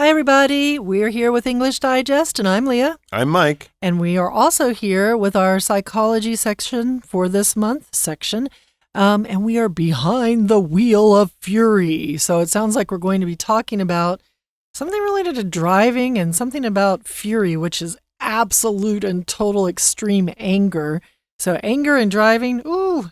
Hi, everybody. We're here with English Digest, and I'm Leah. I'm Mike. And we are also here with our psychology section for this month and we are behind the wheel of fury. So it sounds like we're going to be talking about something related to driving and something about fury, which is absolute and total extreme anger. So anger and driving,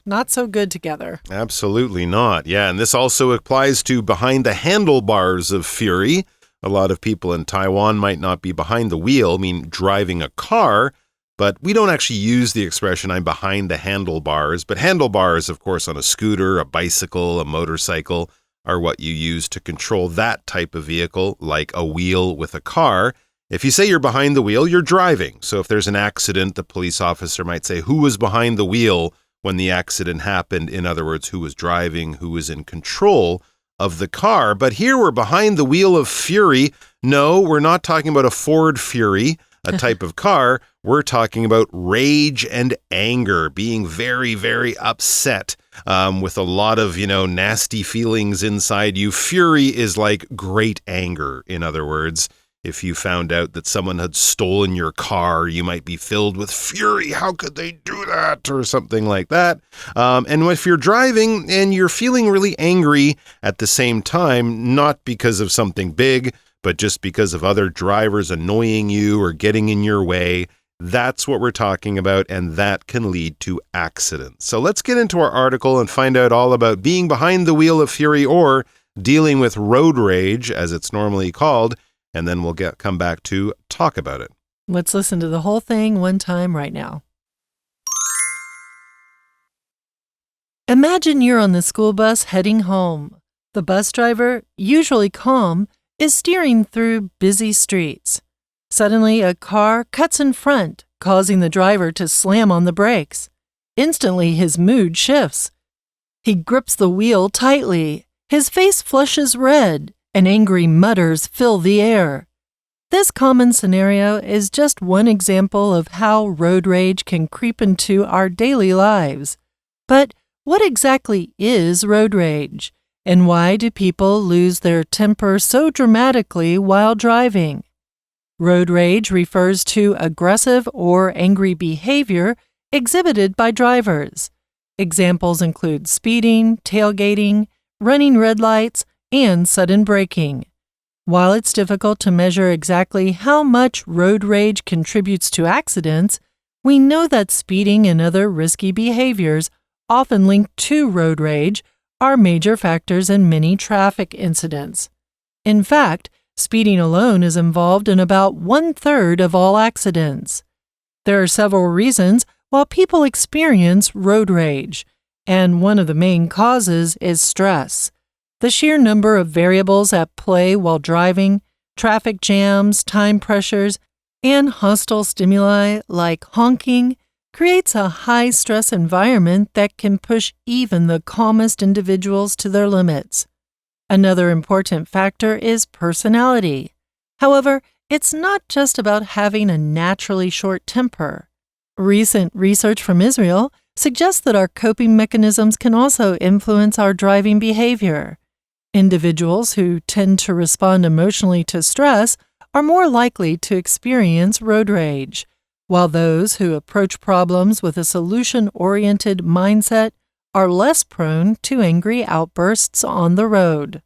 not so good together. Absolutely not. Yeah, and this also applies to behind the handlebars of fury. A lot of people in Taiwan might not be behind the wheel, driving a car, but we don't actually use the expression I'm behind the handlebars. But handlebars, of course, on a scooter, a bicycle, a motorcycle are what you use to control that type of vehicle, like a wheel with a car. If you say you're behind the wheel, you're driving. So if there's an accident, the police officer might say, who was behind the wheel when the accident happened? In other words, who was driving, who was in control of the car. But here we're behind the wheel of fury. No, we're not talking about a Ford Fury, a type of car. We're talking about rage and anger, being very, very upset with a lot of, nasty feelings inside you. Fury is like great anger, in other words. If you found out that someone had stolen your car, you might be filled with fury. How could they do that? Or something like that. And if you're driving and you're feeling really angry at the same time, not because of something big, but just because of other drivers annoying you or getting in your way, that's what we're talking about, and that can lead to accidents. So let's get into our article and find out all about being behind the wheel of fury, or dealing with road rage, as it's normally called. And then we'll come back to talk about it. Let's listen to the whole thing one time right now. Imagine you're on the school bus heading home. The bus driver, usually calm, is steering through busy streets. Suddenly, a car cuts in front, causing the driver to slam on the brakes. Instantly, his mood shifts. He grips the wheel tightly. His face flushes red, and angry mutters fill the air. This common scenario is just one example of how road rage can creep into our daily lives. But what exactly is road rage? And why do people lose their temper so dramatically while driving? Road rage refers to aggressive or angry behavior exhibited by drivers. Examples include speeding, tailgating, running red lights, and sudden braking. While it's difficult to measure exactly how much road rage contributes to accidents, we know that speeding and other risky behaviors, often linked to road rage, are major factors in many traffic incidents. In fact, speeding alone is involved in about 1/3 of all accidents. There are several reasons why people experience road rage, and one of the main causes is stress. The sheer number of variables at play while driving, traffic jams, time pressures, and hostile stimuli like honking creates a high-stress environment that can push even the calmest individuals to their limits. Another important factor is personality. However, it's not just about having a naturally short temper. Recent research from Israel suggests that our coping mechanisms can also influence our driving behavior. Individuals who tend to respond emotionally to stress are more likely to experience road rage, while those who approach problems with a solution-oriented mindset are less prone to angry outbursts on the road.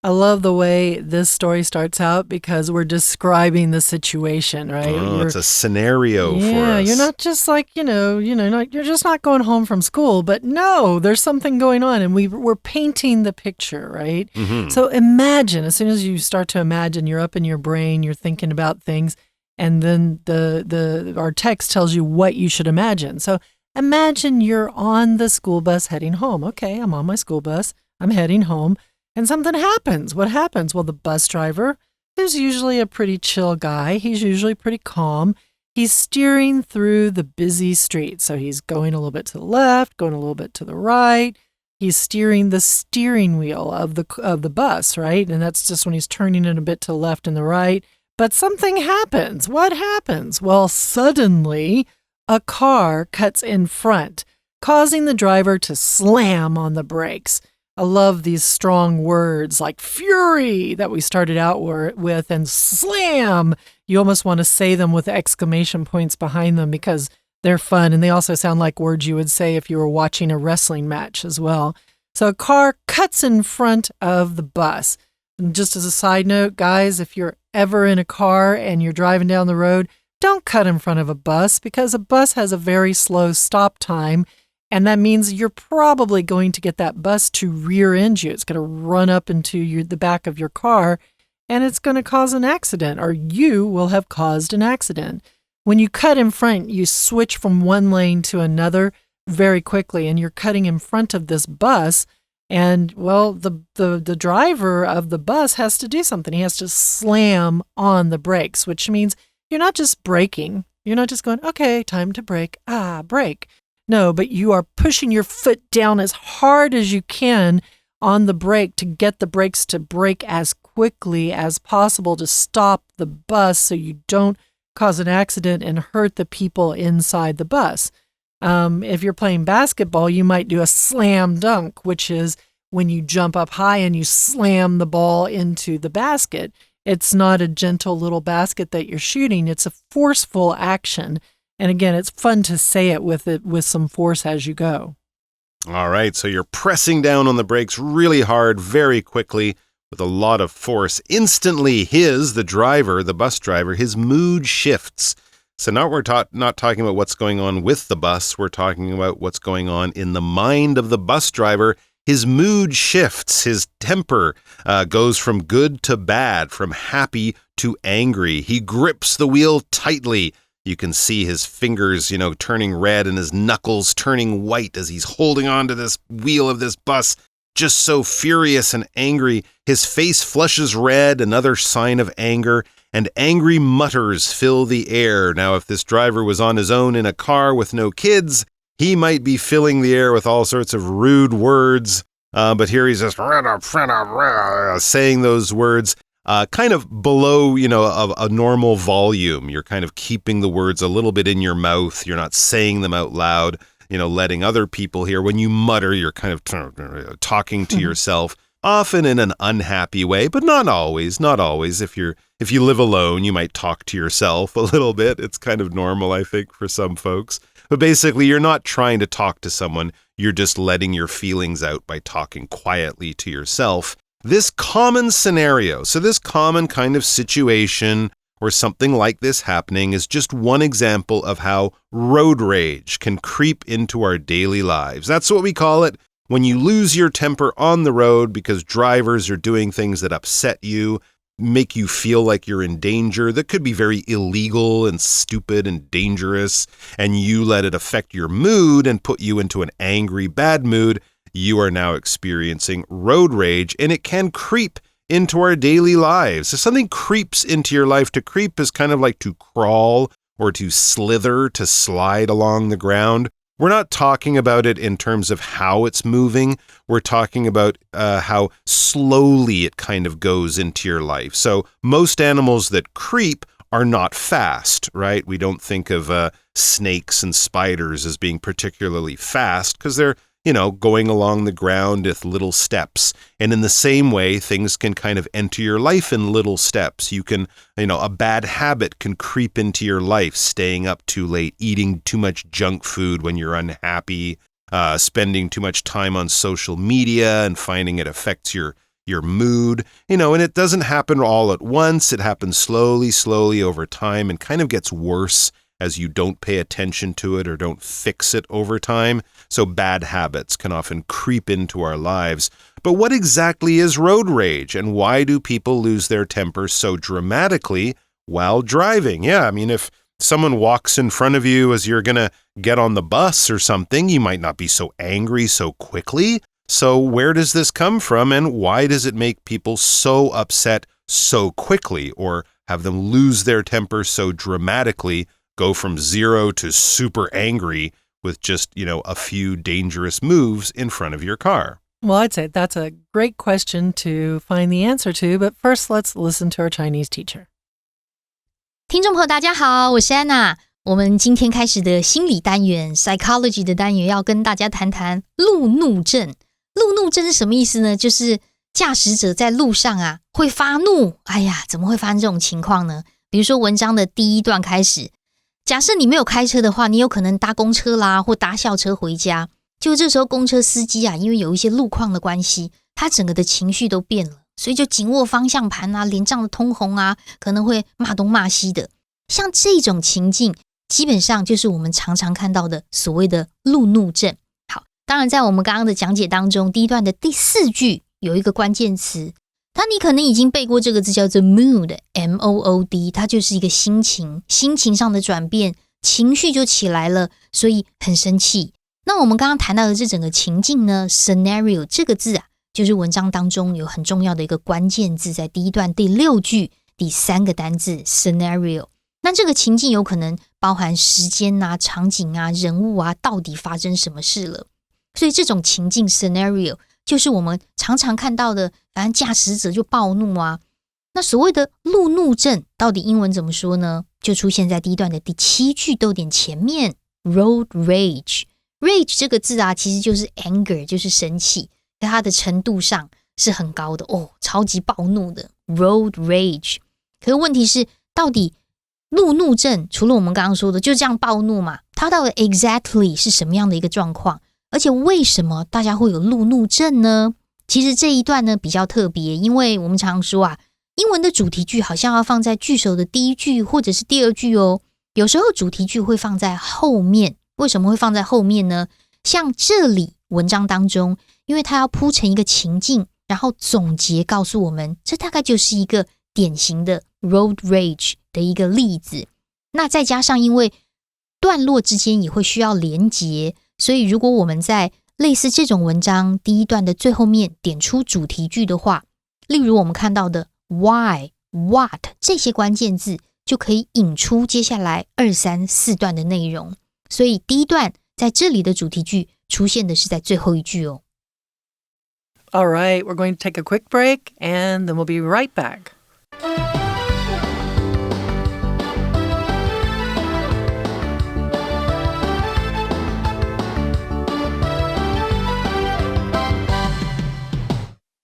I love the way this story starts out because we're describing the situation, right? It's a scenario for us. Yeah, you're not just like, you're just not going home from school, but no, there's something going on, and we're painting the picture, right? Mm-hmm. So imagine, as soon as you start to imagine, you're up in your brain, you're thinking about things, and then our text tells you what you should imagine. So imagine you're on the school bus heading home. Okay, I'm on my school bus, I'm heading home. And something happens. What happens? Well, the bus driver, who's usually a pretty chill guy, he's usually pretty calm. He's steering through the busy street. So he's going a little bit to the left, going a little bit to the right. He's steering the steering wheel of the bus, right? And that's just when he's turning it a bit to the left and the right. But something happens. What happens? Well, suddenly a car cuts in front, causing the driver to slam on the brakes. I love these strong words like fury that we started out with and slam. You almost want to say them with exclamation points behind them because they're fun. And they also sound like words you would say if you were watching a wrestling match as well. So a car cuts in front of the bus. And just as a side note, guys, if you're ever in a car and you're driving down the road, don't cut in front of a bus because a bus has a very slow stop time. And that means you're probably going to get that bus to rear end you. It's going to run up into the back of your car and it's going to cause an accident, or you will have caused an accident. When you cut in front, you switch from one lane to another very quickly and you're cutting in front of this bus. And well, the driver of the bus has to do something. He has to slam on the brakes, which means you're not just braking. You're not just going, okay, time to brake. Brake. No, but you are pushing your foot down as hard as you can on the brake to get the brakes to brake as quickly as possible to stop the bus so you don't cause an accident and hurt the people inside the bus. If you're playing basketball, you might do a slam dunk, which is when you jump up high and you slam the ball into the basket. It's not a gentle little basket that you're shooting. It's a forceful action. And again, it's fun to say it with some force as you go. All right, so you're pressing down on the brakes really hard, very quickly, with a lot of force. Instantly, the bus driver, his mood shifts. So now we're not talking about what's going on with the bus. We're talking about what's going on in the mind of the bus driver. His mood shifts. His temper goes from good to bad, from happy to angry. He grips the wheel tightly. You can see his fingers, turning red and his knuckles turning white as he's holding on to this wheel of this bus, just so furious and angry. His face flushes red, another sign of anger, and angry mutters fill the air. Now, if this driver was on his own in a car with no kids, he might be filling the air with all sorts of rude words. But here he's just saying those words. Kind of below, a normal volume. You're kind of keeping the words a little bit in your mouth. You're not saying them out loud, letting other people hear. When you mutter, you're kind of talking to yourself, often in an unhappy way, but not always. Not always. If you live alone, you might talk to yourself a little bit. It's kind of normal, I think, for some folks. But basically, you're not trying to talk to someone. You're just letting your feelings out by talking quietly to yourself. This common scenario, so this common kind of situation where something like this happening is just one example of how road rage can creep into our daily lives. That's what we call it when you lose your temper on the road because drivers are doing things that upset you, make you feel like you're in danger, that could be very illegal and stupid and dangerous, and you let it affect your mood and put you into an angry, bad mood. You are now experiencing road rage, and it can creep into our daily lives. If something creeps into your life, to creep is kind of like to crawl or to slither, to slide along the ground. We're not talking about it in terms of how it's moving. We're talking about how slowly it kind of goes into your life. So most animals that creep are not fast, right? We don't think of snakes and spiders as being particularly fast because they're going along the ground with little steps. And in the same way, things can kind of enter your life in little steps. You can, a bad habit can creep into your life, staying up too late, eating too much junk food when you're unhappy, spending too much time on social media and finding it affects your mood, and it doesn't happen all at once. It happens slowly over time and kind of gets worse as you don't pay attention to it or don't fix it over time. So bad habits can often creep into our lives. But what exactly is road rage, and why do people lose their temper so dramatically while driving? Yeah, if someone walks in front of you as you're going to get on the bus or something, you might not be so angry so quickly. So where does this come from, and why does it make people so upset so quickly, or have them lose their temper so dramatically, go from 0 to super angry with just, a few dangerous moves in front of your car? Well, I'd say that's a great question to find the answer to, but first let's listen to our Chinese teacher. 听众朋友大家好，我是安娜。我们今天开始的心理单元 Psychology 的单元要跟大家谈谈路怒症。路怒症是什么意思呢？就是驾驶者在路上啊会发怒。哎呀，怎么会发生这种情况呢？比如说文章的第一段开始，假设你没有开车的话，你有可能搭公车啦或搭校车回家，就这时候公车司机啊，因为有一些路况的关系，他整个的情绪都变了，所以就紧握方向盘啊，脸涨得通红啊，可能会骂东骂西的。像这种情境基本上就是我们常常看到的所谓的路怒症。好，当然在我们刚刚的讲解当中，第一段的第4句有一个关键词，你可能已经背过这个字，叫做 mood M-O-O-D， 它就是一个心情上的转变，情绪就起来了，所以很生气。那我们刚刚谈到的这整个情境呢， scenario 这个字啊，就是文章当中有很重要的一个关键字，在第一段第6句第3个单字 scenario。那这个情境有可能包含时间啊、场景啊、人物啊，到底发生什么事了。所以这种情境 scenario 就是我们常常看到的，反正驾驶者就暴怒啊。那所谓的路怒症到底英文怎么说呢？就出现在第一段的第7句逗点前面 road rage。Rage 这个字啊，其实就是 anger， 就是生气，在它的程度上是很高的哦，超级暴怒的 road rage。可是问题是，到底路怒症除了我们刚刚说的就这样暴怒嘛，它到底 exactly 是什么样的一个状况？而且为什么大家会有路怒症呢？其实这一段呢比较特别，因为我们常说啊，英文的主题句好像要放在句首的第1句或者是第2句哦，有时候主题句会放在后面。为什么会放在后面呢？像这里文章当中，因为它要铺成一个情境，然后总结告诉我们，这大概就是一个典型的 road rage 的一个例子。那再加上因为段落之间也会需要连结，所以如果我们在类似这种文章第一段的最后面点出主题句的话，例如我们看到的 why、what 这些关键字，就可以引出接下来2、3、4段的内容。所以第一段在这里的主题句出现的是在最后一句哦。All right, we're going to take a quick break and then we'll be right back.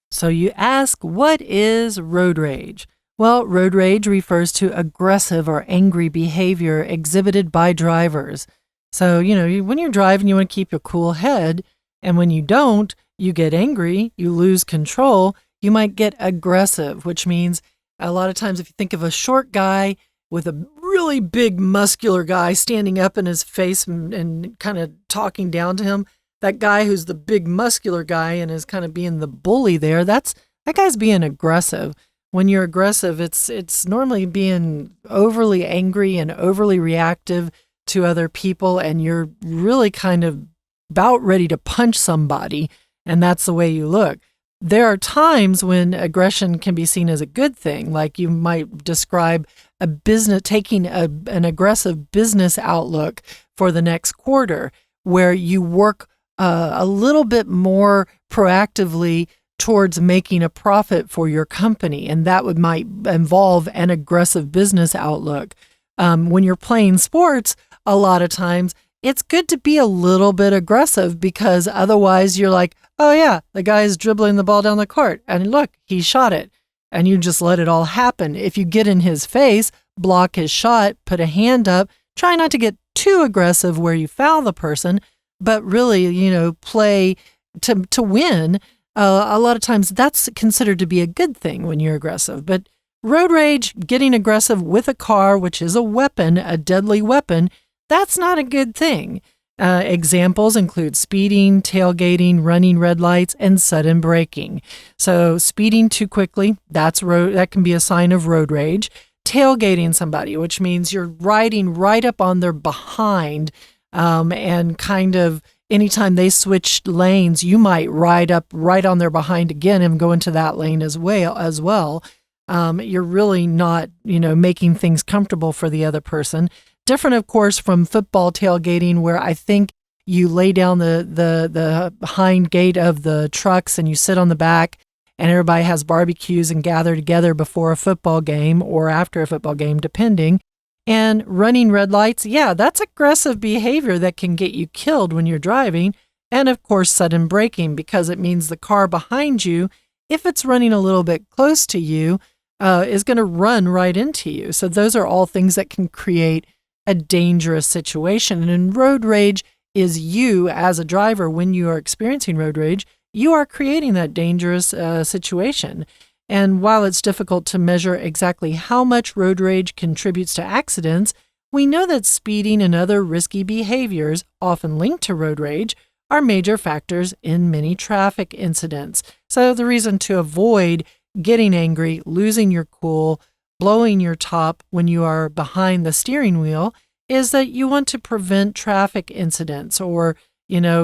So you ask, what is road rage? Well, road rage refers to aggressive or angry behavior exhibited by drivers. So, when you're driving, you want to keep your cool head. And when you don't, you get angry, you lose control, you might get aggressive, which means a lot of times if you think of a short guy with a really big muscular guy standing up in his face and kind of talking down to him, that guy who's the big muscular guy and is kind of being the bully there, that guy's being aggressive. When you're aggressive, it's normally being overly angry and overly reactive to other people, and you're really kind of about ready to punch somebody, and that's the way you look. There are times when aggression can be seen as a good thing, like you might describe a business taking an aggressive business outlook for the next quarter, where you work a little bit more proactively towards making a profit for your company, and that might involve an aggressive business outlook. When you're playing sports, a lot of times it's good to be a little bit aggressive, because otherwise you're like, oh yeah, the guy's dribbling the ball down the court and look, he shot it. And you just let it all happen. If you get in his face, block his shot, put a hand up, try not to get too aggressive where you foul the person, but really, play to win. A lot of times that's considered to be a good thing when you're aggressive. But road rage, getting aggressive with a car, which is a weapon, a deadly weapon, that's not a good thing. Examples include speeding, tailgating, running red lights, and sudden braking. So speeding too quickly, that can be a sign of road rage. Tailgating somebody, which means you're riding right up on their behind, and kind of anytime they switch lanes, you might ride up right on their behind again and go into that lane as well. You're really not, making things comfortable for the other person. Different, of course, from football tailgating, where I think you lay down the hind gate of the trucks and you sit on the back, and everybody has barbecues and gather together before a football game or after a football game, depending. And running red lights, yeah, that's aggressive behavior that can get you killed when you're driving. And of course, sudden braking, because it means the car behind you, if it's running a little bit close to you, is going to run right into you. So those are all things that can create a dangerous situation. And road rage is you as a driver, when you are experiencing road rage, you are creating that dangerous situation. And while it's difficult to measure exactly how much road rage contributes to accidents, we know that speeding and other risky behaviors, often linked to road rage, are major factors in many traffic incidents. So the reason to avoid getting angry, losing your cool, blowing your top when you are behind the steering wheel is that you want to prevent traffic incidents or,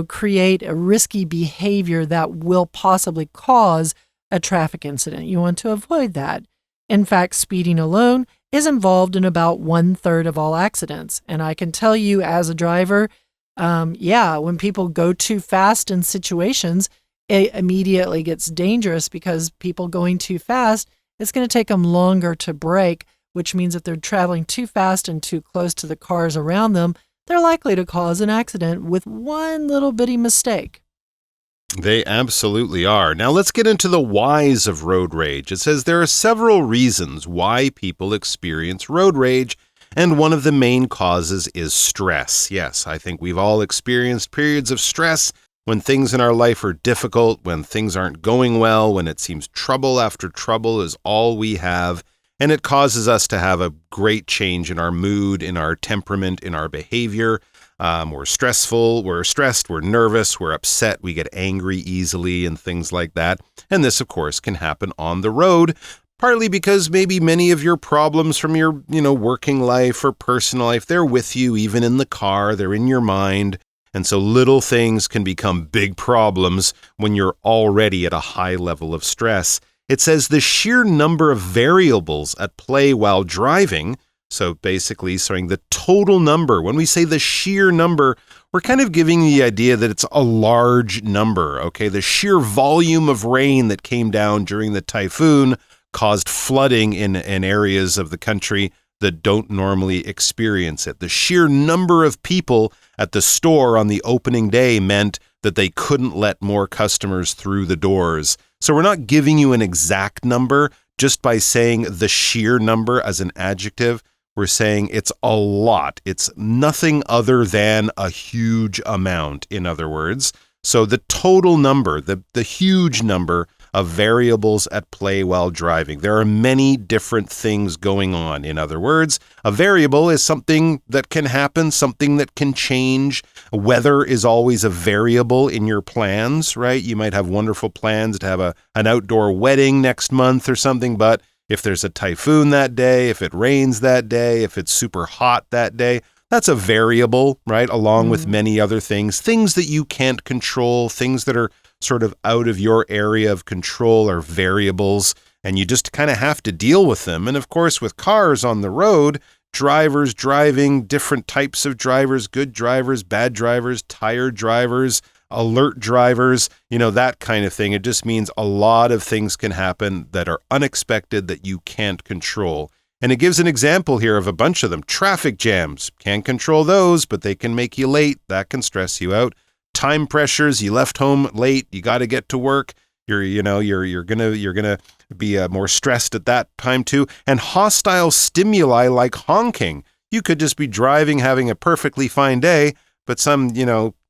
create a risky behavior that will possibly cause a traffic incident. You want to avoid that. In fact, speeding alone is involved in about 1/3 of all accidents. And I can tell you as a driver, when people go too fast in situations, it immediately gets dangerous because people going too fast, it's going to take them longer to brake, which means if they're traveling too fast and too close to the cars around them, they're likely to cause an accident with one little bitty mistake. They absolutely are. Now let's get into the whys of road rage. It says there are several reasons why people experience road rage, and one of the main causes is stress. Yes, I think we've all experienced periods of stress when things in our life are difficult, when things aren't going well, when it seems trouble after trouble is all we have, and it causes us to have a great change in our mood, in our temperament, in our behavior. We're stressed, we're nervous, we're upset, we get angry easily and things like that. And this, of course, can happen on the road, partly because maybe many of your problems from your, working life or personal life, they're with you even in the car, they're in your mind. And so little things can become big problems when you're already at a high level of stress. It says the sheer number of variables at play while driving, so basically saying the total number. When we say the sheer number, we're kind of giving the idea that it's a large number, okay? The sheer volume of rain that came down during the typhoon caused flooding in areas of the country that don't normally experience it. The sheer number of people at the store on the opening day meant that they couldn't let more customers through the doors. So we're not giving you an exact number just by saying the sheer number as an adjective. We're saying it's a lot. It's nothing other than a huge amount, in other words. So the total number, the huge number of variables at play while driving. There are many different things going on. In other words, a variable is something that can happen, something that can change. Weather is always a variable in your plans, right? You might have wonderful plans to have an outdoor wedding next month or something, but if there's a typhoon that day, if it rains that day, if it's super hot that day, that's a variable, right? Along with many other things that you can't control, things that are sort of out of your area of control are variables, and you just kind of have to deal with them. And of course, with cars on the road, drivers driving, different types of drivers, good drivers, bad drivers, tired drivers, alert drivers, that kind of thing. It just means a lot of things can happen that are unexpected that you can't control. And it gives an example here of a bunch of them. Traffic jams, can't control those, but they can make you late. That can stress you out. Time pressures, you left home late, you got to get to work. You're gonna be more stressed at that time too. And hostile stimuli like honking. You could just be driving, having a perfectly fine day, but some,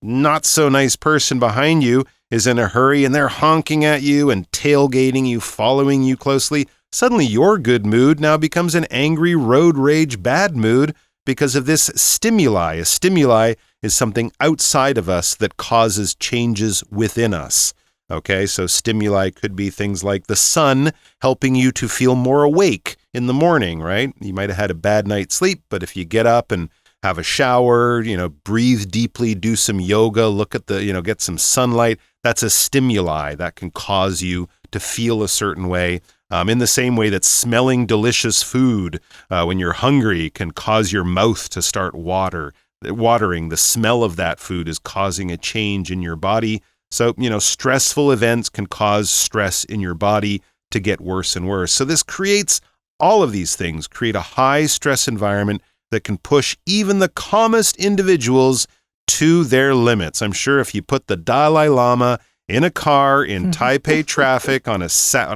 not so nice person behind you is in a hurry and they're honking at you and tailgating you, following you closely. Suddenly your good mood now becomes an angry road rage bad mood because of this stimuli. A stimuli is something outside of us that causes changes within us. Okay, so stimuli could be things like the sun helping you to feel more awake in the morning, right? You might have had a bad night's sleep, but if you get up and have a shower, breathe deeply, do some yoga, look at get some sunlight, that's a stimuli that can cause you to feel a certain way. In the same way that smelling delicious food when you're hungry can cause your mouth to start watering. The smell of that food is causing a change in your body. So, stressful events can cause stress in your body to get worse and worse. So this creates all of these things, create a high stress environment that can push even the calmest individuals to their limits. I'm sure if you put the Dalai Lama in a car in Taipei traffic on a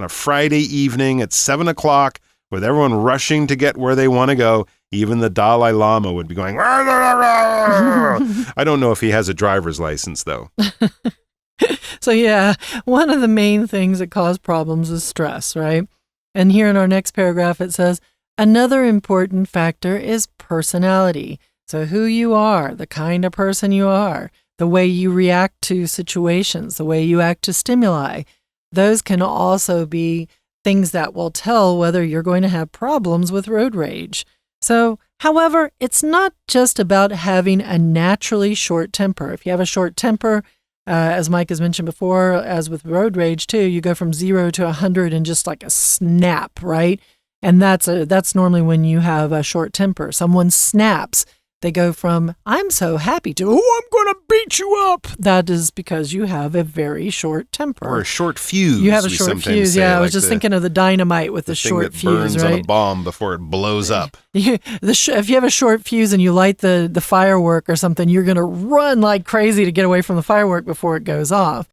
Friday evening at 7 o'clock with everyone rushing to get where they want to go, even the Dalai Lama would be going, rah, rah, rah. I don't know if he has a driver's license, though. So yeah, one of the main things that cause problems is stress, right? And here in our next paragraph, it says, another important factor is personality. So who you are, the kind of person you are, the way you react to situations, the way you act to stimuli, those can also be things that will tell whether you're going to have problems with road rage. So, however, it's not just about having a naturally short temper. If you have a short temper, as Mike has mentioned before, as with road rage too, you go from 0 to 100 in just like a snap, right? And that's normally when you have a short temper. Someone snaps. They go from, I'm so happy to, oh, I'm going to beat you up. That is because you have a very short temper. Or a short fuse. You have a short fuse. Yeah, I was just thinking of the dynamite with the short fuse, right? The thing that burns on a bomb before it blows up. If you have a short fuse and you light the firework or something, you're going to run like crazy to get away from the firework before it goes off.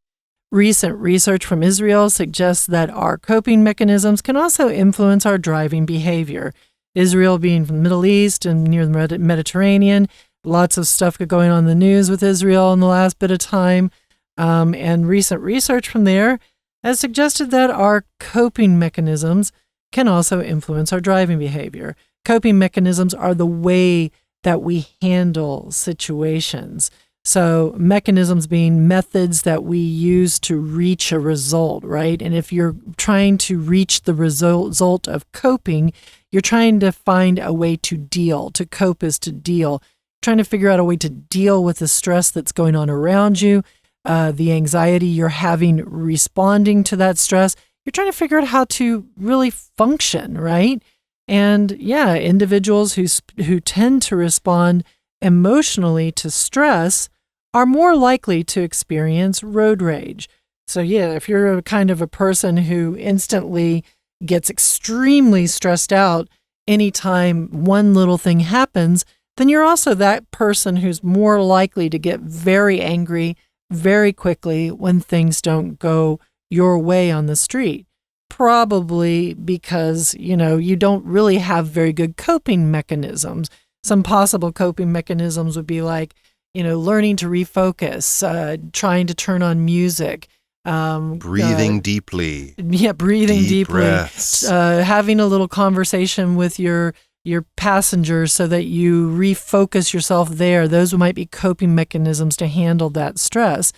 Recent research from Israel suggests that our coping mechanisms can also influence our driving behavior. Israel being from the Middle East and near the Mediterranean, lots of stuff going on in the news with Israel in the last bit of time. And recent research from there has suggested that our coping mechanisms can also influence our driving behavior. Coping mechanisms are the way that we handle situations. So mechanisms being methods that we use to reach a result, right? And if you're trying to reach the result of coping, you're trying to find a way to deal. To cope is to deal. Trying to figure out a way to deal with the stress that's going on around you, the anxiety you're having responding to that stress. You're trying to figure out how to really function, right? And yeah, individuals who tend to respond emotionally to stress are more likely to experience road rage. So yeah, if you're a kind of a person who instantly gets extremely stressed out anytime one little thing happens, then you're also that person who's more likely to get very angry very quickly when things don't go your way on the street. Probably because, you don't really have very good coping mechanisms. Some possible coping mechanisms would be like, learning to refocus, trying to turn on music, breathing deeply. Yeah, breathing deeply. Breaths. Having a little conversation with your passengers so that you refocus yourself there. Those might be coping mechanisms to handle that stress.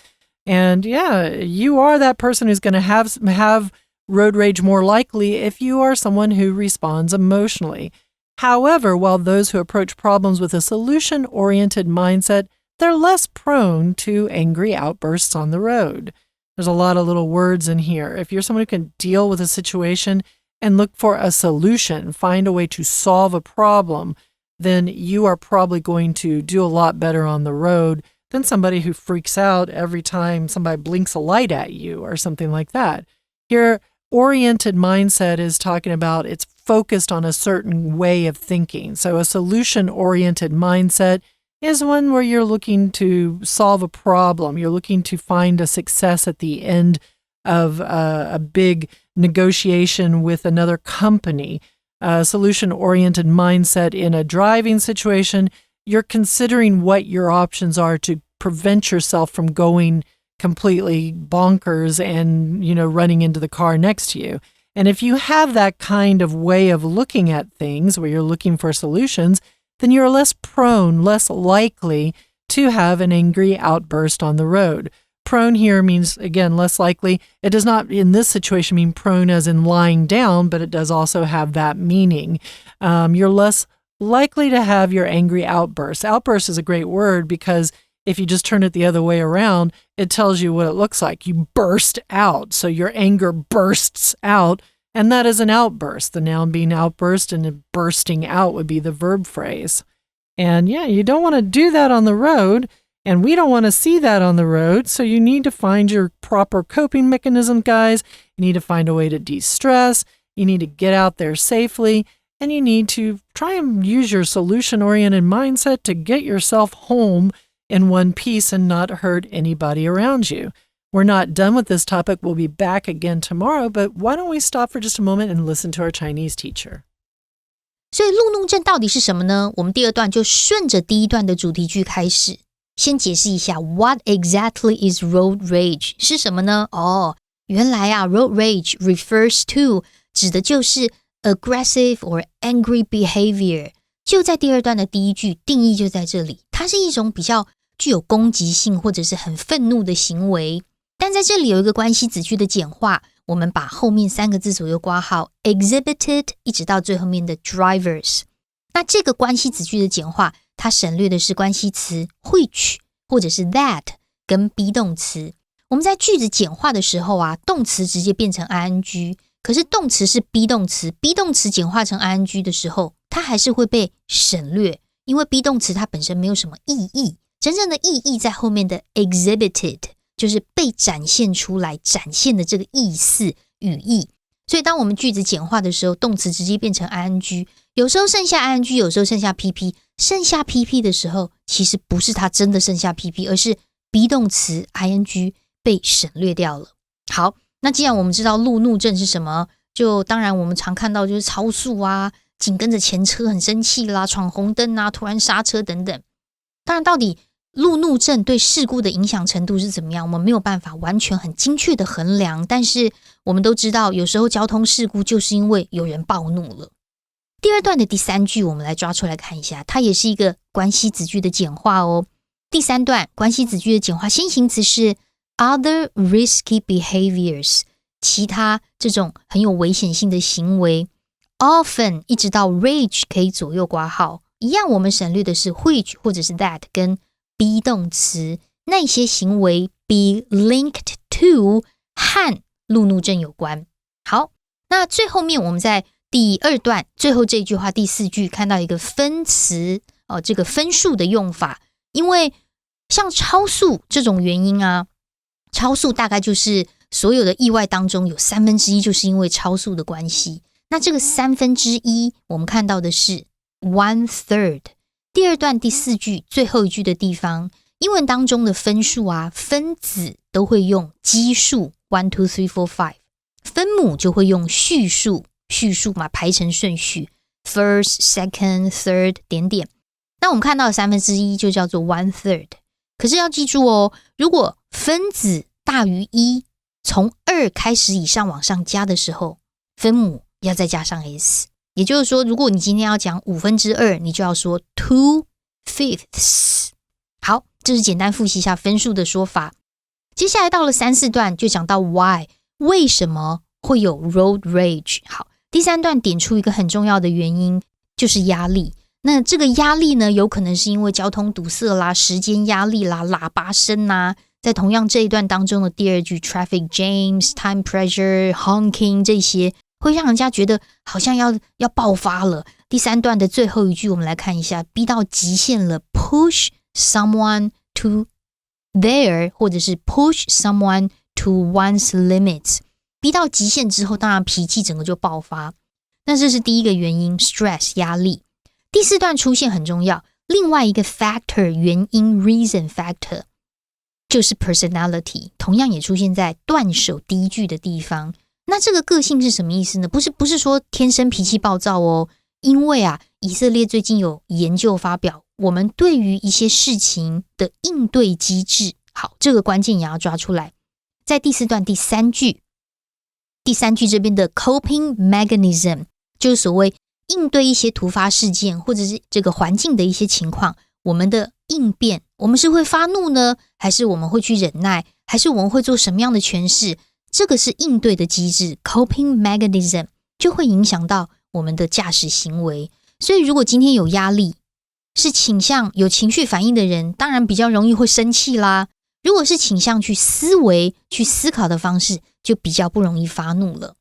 And yeah, you are that person who's going to have road rage more likely if you are someone who responds emotionally. However, while those who approach problems with a solution-oriented mindset, they're less prone to angry outbursts on the road. There's a lot of little words in here. If you're someone who can deal with a situation and look for a solution, find a way to solve a problem, then you are probably going to do a lot better on the road than somebody who freaks out every time somebody blinks a light at you or something like that. Here, oriented mindset is talking about it's focused on a certain way of thinking. So a solution-oriented mindset is one where you're looking to solve a problem. You're looking to find a success at the end of a big negotiation with another company. A solution-oriented mindset in a driving situation, you're considering what your options are to prevent yourself from going completely bonkers and, running into the car next to you. And if you have that kind of way of looking at things where you're looking for solutions, then you're less prone, less likely to have an angry outburst on the road. Prone here means, again, less likely. It does not, in this situation, mean prone as in lying down, but it does also have that meaning. You're less likely to have your angry outburst. Outburst is a great word because if you just turn it the other way around, it tells you what it looks like. You burst out. So your anger bursts out, and that is an outburst. The noun being outburst and bursting out would be the verb phrase. And yeah, you don't want to do that on the road, and we don't want to see that on the road. So you need to find your proper coping mechanism, guys. You need to find a way to de-stress. You need to get out there safely, and you need to try and use your solution-oriented mindset to get yourself home in one piece and not hurt anybody around you. We're not done with this topic. We'll be back again tomorrow, but why don't we stop for just a moment and listen to our Chinese teacher? 所以路怒症到底是什么呢？我们第二段就顺着第一段的主题句开始，先解释一下 What exactly is road rage 是什么呢？原来啊 road rage refers to 指的就是 aggressive or angry behavior。就在第二段的第一句，定义就在这里，它是一种比较具有攻击性或者是很愤怒的行为。但在这里有一个关系子句的简化，我们把后面3个字左右括号 exhibited 一直到最后面的 drivers。那这个关系子句的简化，它省略的是关系词 which 或者是 that 跟 be 动词。我们在句子简化的时候啊，动词直接变成 ing， 可是动词是 be 动词 ，be 动词简化成 ing 的时候，它还是会被省略，因为 be 动词它本身没有什么意义，真正的意义在后面的 exhibited。就是被展现出来，展现的这个意思语义。所以当我们句子简化的时候，动词直接变成 ing， 有时候剩下 ing， 有时候剩下 pp。剩下 pp 的时候，其实不是它真的剩下 pp， 而是 be 动词 ing 被省略掉了。好，那既然我们知道路怒症是什么，就当然我们常看到就是超速啊，紧跟着前车很生气啦，闯红灯啊，突然刹车等等。当然到底路怒症对事故的影响程度是怎么样，我们没有办法完全很精确的衡量，但是我们都知道有时候交通事故就是因为有人暴怒了。第二段的第3句我们来抓出来看一下，它也是一个关系子句的简化哦。第3段关系子句的简化先行词是 other risky behaviors， 其他这种很有危险性的行为。 often 一直到 rage 可以左右括号，一样我们省略的是 which 或者是 that 跟be 动词，那些行为 be linked to 和路怒症有关。好，那最后面我们在第2段最后这句话第4句看到一个分词这个分数的用法。因为像超速这种原因啊，超速大概就是所有的意外当中有1/3就是因为超速的关系。那这个1/3我们看到的是 1/3。第2段第4句最后一句的地方，英文当中的分数啊，分子都会用基数 1, 2, 3, 4, 5， 分母就会用序数，序数嘛，排成顺序 first, second, third 点点。那我们看到的1/3就叫做 1/3。可是要记住哦，如果分子大于1，从2开始以上往上加的时候，分母要再加上 s。也就是说，如果你今天要讲2/5，你就要说 2/5。好，这是简单复习一下分数的说法。接下来到了3、4段就讲到 why， 为什么会有 road rage。好，第3段点出一个很重要的原因，就是压力。那这个压力呢，有可能是因为交通堵塞啦、时间压力啦、喇叭声啦。在同样这一段当中的第2句 traffic jams, time pressure, honking 这些会让人家觉得好像要爆发了。第3段的最后一句我们来看一下，逼到极限了 push someone to there 或者是 push someone to one's limits， 逼到极限之后当然脾气整个就爆发。那这是第一个原因 stress 压力。第4段出现很重要，另外一个 factor 原因 reason factor 就是 personality， 同样也出现在段首第1句的地方。那这个个性是什么意思呢？不是说天生脾气暴躁哦，因为啊，以色列最近有研究发表，我们对于一些事情的应对机制，好，这个关键也要抓出来。在第4段第3句这边的 coping mechanism 就是所谓应对一些突发事件或者是这个环境的一些情况，我们的应变，我们是会发怒呢，还是我们会去忍耐，还是我们会做什么样的诠释？这个是应对的机制 coping mechanism 就会影响到我们的驾驶行为。所以如果今天有压力，是倾向有情绪反应的人，当然比较容易会生气啦。如果是倾向去思维去思考的方式，就比较不容易发怒了。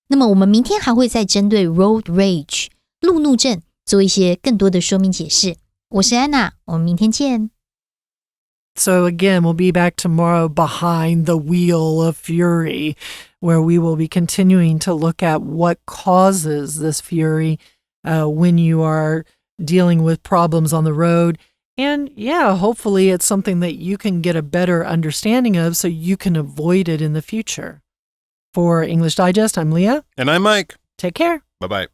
那么我们明天还会再针对 road rage 路怒症做一些更多的说明解释。我是安娜，我们明天见。So again, we'll be back tomorrow behind the wheel of fury, where we will be continuing to look at what causes this fury when you are dealing with problems on the road And yeah, hopefully it's something that you can get a better understanding of so you can avoid it in the future. For English Digest, I'm Leah. And I'm Mike. Take care. Bye-bye.